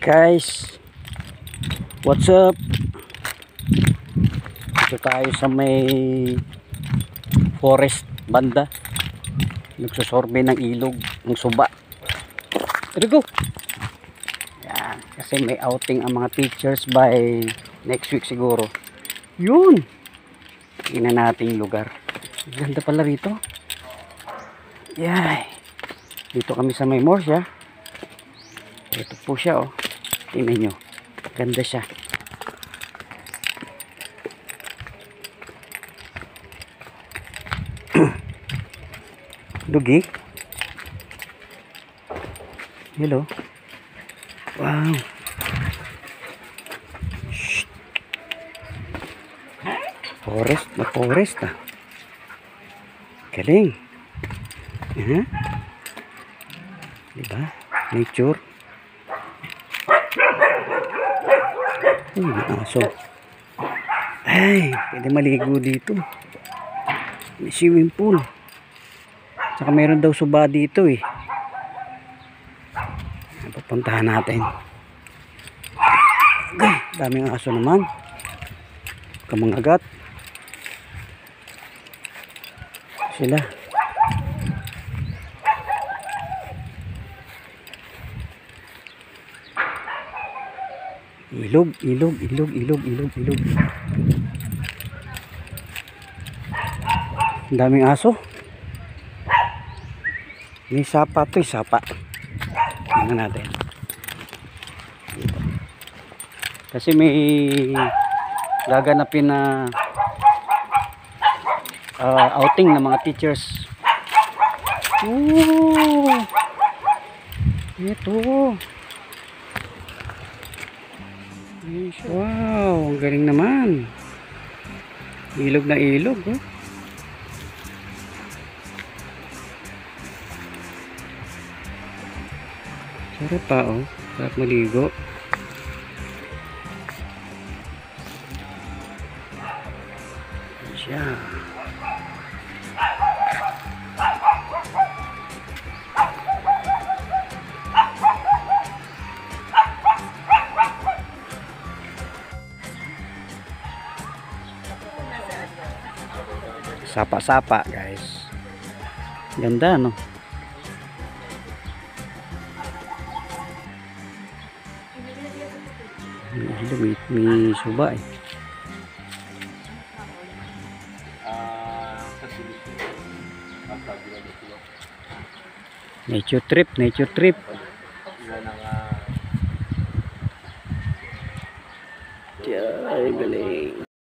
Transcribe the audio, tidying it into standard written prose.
Guys, what's up? Dito tayo sa may forest banda. Nagsusorbe ng ilog ng suba. There we go. Yan, kasi may outing ang mga teachers by next week siguro. Yun, tingnan natin yung lugar. Ganda pala rito. Yay, dito kami sa may Morsya. Ito po siya, oh. Tingnan nyo, ganda siya. Dugi. Hello. Wow. Shh. Forest na forest, ah. Galing. Diba? Nature. May aso. Ay, pwede maligo dito. May swimming pool. Saka meron daw suba dito eh. Papuntahan natin. Okay, daming aso naman. Kamangagat. Sila. Ilog. Ang daming aso. May sapa to, sapa. Tingnan natin. Kasi may gaganapin na outing ng mga teachers. Oh, ito. Wow, ang galing naman. Ilog na ilog, oh. Sarap pa, oh. Sarap maligo. Siya. Sapa-sapa, guys. Ganda, no? May suba eh. Nature trip. Ay, galing.